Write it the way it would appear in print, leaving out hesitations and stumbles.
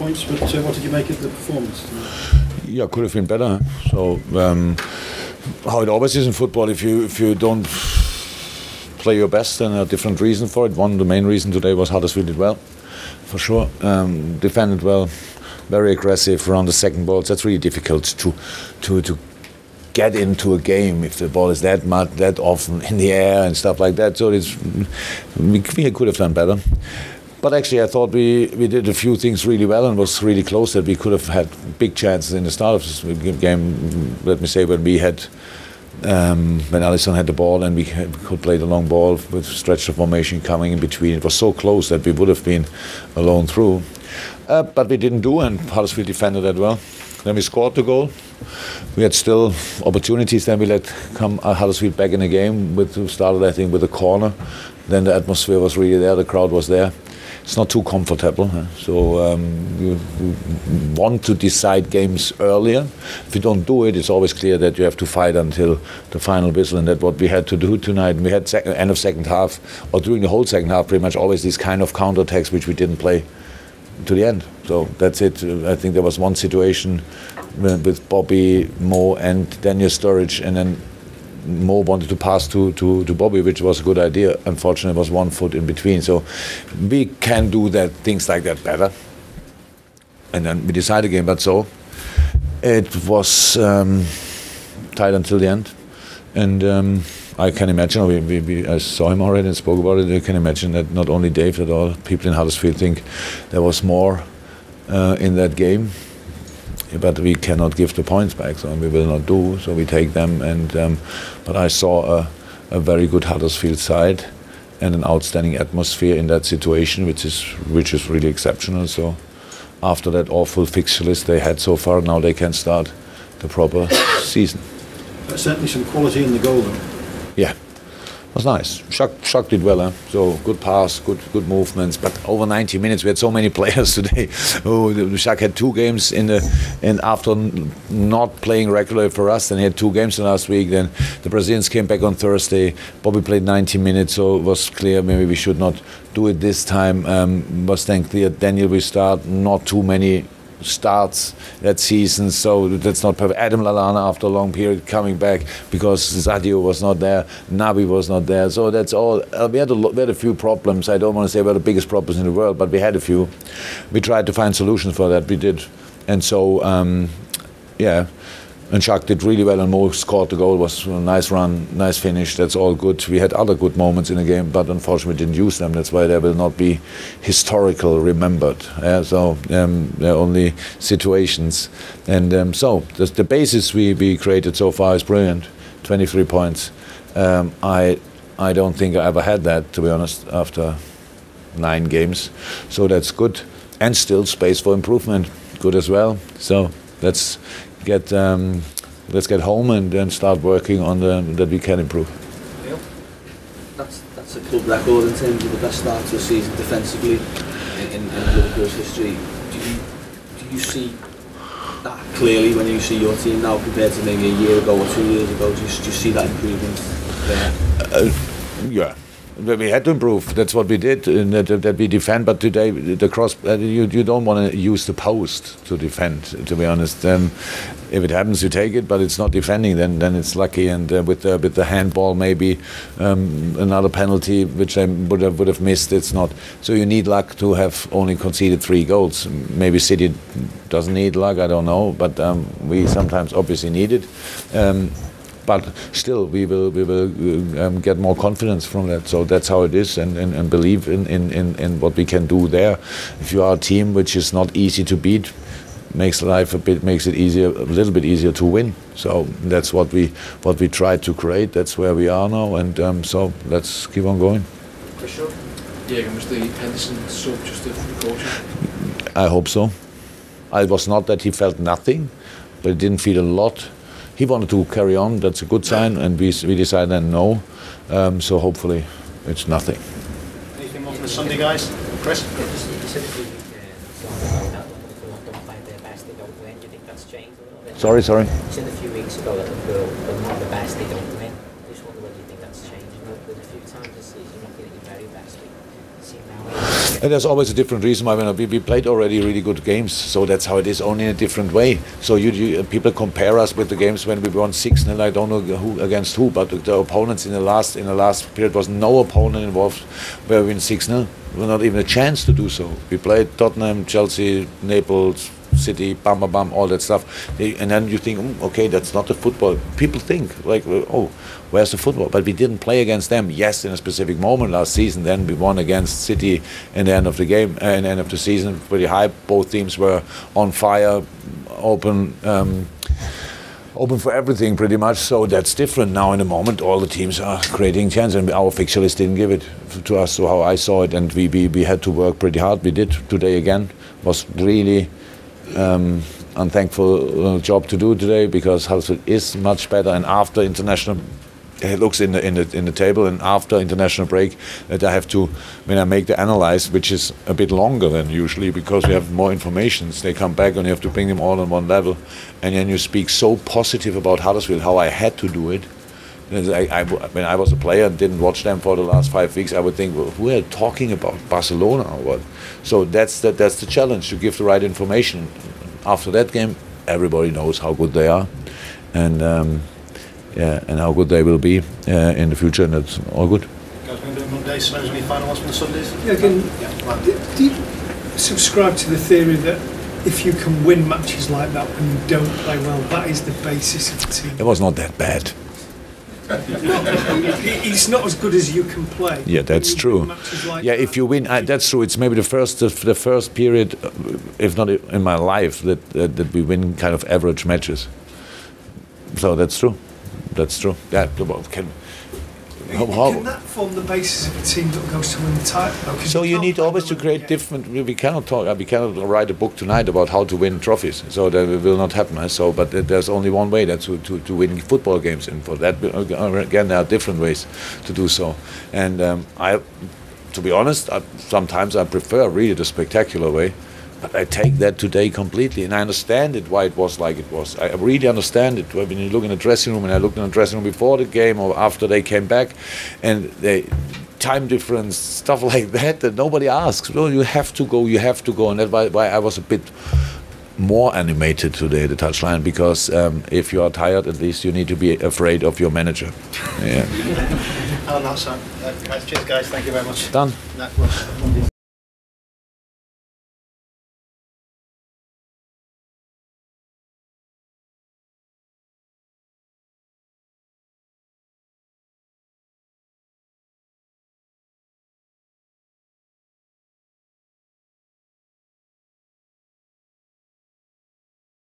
points, but what did you make of the performance? Yeah, could have been better. So how it always is in football, if you don't play your best, then a different reason for it. The main reason today was Huddersfield did well, for sure. Defended well, very aggressive around the second ball. That's really difficult to get into a game if the ball is that often in the air and stuff like that. So we could have done better. But actually, I thought we did a few things really well and was really close, that we could have had big chances in the start of this game. Let me say, when Alisson had the ball and we could play the long ball with stretch of formation coming in between. It was so close that we would have been alone through. But we didn't do, and Huddersfield defended that well. Then we scored the goal. We had still opportunities. Then we let Huddersfield back in the game. Started, I think, with a corner. Then the atmosphere was really there. The crowd was there. It's not too comfortable. So you want to decide games earlier. If you don't do it, it's always clear that you have to fight until the final whistle, and that's what we had to do tonight. We had end of second half, or during the whole second half, pretty much always these kind of counter-attacks which we didn't play to the end. So that's it. I think there was one situation with Bobby, Mo and Daniel Sturridge, and then Mo wanted to pass to Bobby, which was a good idea. Unfortunately, it was 1 foot in between. So we can do things like that better. And then we decided again, but so it was tight until the end. And I can imagine, I saw him already and spoke about it. I can imagine that not only Dave, that all people in Huddersfield think there was more in that game. But we cannot give the points back, so we will not do. So we take them. But I saw a very good Huddersfield side and an outstanding atmosphere in that situation, which is really exceptional. So after that awful fixture list they had so far, now they can start the proper season. There's certainly some quality in the goal, though. Yeah, it was nice. Shaq did well, so good pass, good movements. But over 90 minutes, we had so many players today. Shaq had 2 games and after not playing regularly for us, then he had 2 games in last week. Then the Brazilians came back on Thursday. Bobby played 90 minutes, so it was clear maybe we should not do it this time. Was then clear Daniel will start, not too many starts that season, so that's not perfect. Adam Lallana, after a long period, coming back because Sadio was not there, Naby was not there, so that's all. We had a few problems. I don't want to say we're the biggest problems in the world, but we had a few. We tried to find solutions for that, we did. And so, yeah, and Shaq did really well, and Mo scored the goal. It was a nice run, nice finish, that's all good. We had other good moments in the game, but unfortunately didn't use them. That's why they will not be historical remembered. So they're only situations. And so the basis we created so far is brilliant. 23 points. I don't think I ever had that, to be honest, after 9 games. So that's good. And still space for improvement, good as well. So let's get home and then start working on that we can improve. Yeah. That's a club record in terms of the best start to a season defensively in Liverpool's history. Do you see that clearly when you see your team now compared to maybe a year ago or 2 years ago? Do you see that improvement there? Yeah. We had to improve. That's what we did, that we defend. But today, the cross, you don't want to use the post to defend, to be honest. If it happens, you take it, but it's not defending, then it's lucky. And with the handball, maybe another penalty, which I would have missed, it's not. So you need luck to have only conceded 3 goals. Maybe City doesn't need luck, I don't know. But we sometimes obviously need it. But still, we will get more confidence from that. So that's how it is, and believe in what we can do there. If you are a team which is not easy to beat, makes it easier, a little bit easier to win. So that's what we try to create. That's where we are now, and so let's keep on going. For sure. Yeah, was the Henderson sub just a precaution? I hope so. It was not that he felt nothing, but he didn't feel a lot. He wanted to carry on, that's a good sign, and we decided then no. So hopefully it's nothing. Anything more from the Sunday guys? Chris? Sorry. You said a few weeks ago that Liverpool are not the best, they don't win. I just wonder whether you think that's changed. There's a few times this season, you're not getting your very best. It missing now? And there's always a different reason why we played already really good games, so that's how it is, only in a different way. So people compare us with the games when we won 6-0. I don't know who against who, but the opponents in the last period was no opponent involved where we win 6-0. Well, not even a chance to do so. We played Tottenham, Chelsea, Naples, City, bam, bam, bam, all that stuff. And then you think, okay, that's not the football. People think, like, oh, where's the football? But we didn't play against them. Yes, in a specific moment last season, then we won against City in the end of the game, in the end of the season, pretty high. Both teams were on fire, open for everything pretty much. So that's different now. In the moment, all the teams are creating chances, and our fixture list didn't give it to us. So how I saw it, and we had to work pretty hard. We did today again. Was really unthankful job to do today, because Huddersfield is much better, and after international. It looks in the table, and after international break that I have to, when I make the analyze, which is a bit longer than usually because we have more information. They come back and you have to bring them all on one level, and then you speak so positive about Huddersfield, how I had to do it. When I was a player and didn't watch them for the last 5 weeks, I would think, well, who are talking about Barcelona or what? So that's the challenge, to give the right information. After that game, everybody knows how good they are, and. And how good they will be in the future, and that's all good. Guys, we're going to do Mondays, so any final ones from the Sundays? Yeah, again, do you subscribe to the theory that if you can win matches like that when you don't play well, that is the basis of the team? It was not that bad. It's not as good as you can play. Yeah, that's true. Like yeah, if you win, that's true. It's maybe the first period, if not in my life, that we win kind of average matches. So that's true. That's true. Yeah. Can that form the basis of a team that goes to win the title? So you need always to create different. We cannot write a book tonight about how to win trophies. So that will not happen. So, but there's only one way. That's to win football games, and for that again there are different ways to do so. And to be honest, sometimes I prefer really the spectacular way. But I take that today completely, and I understand it, why it was like it was. I really understand it. When you look in the dressing room, and I looked in the dressing room before the game or after they came back, and they time difference, stuff like that nobody asks. Well, you have to go, and that's why I was a bit more animated today, the touchline, because if you are tired, at least you need to be afraid of your manager. Yeah. On that side, cheers guys, thank you very much. Done. That was Monday.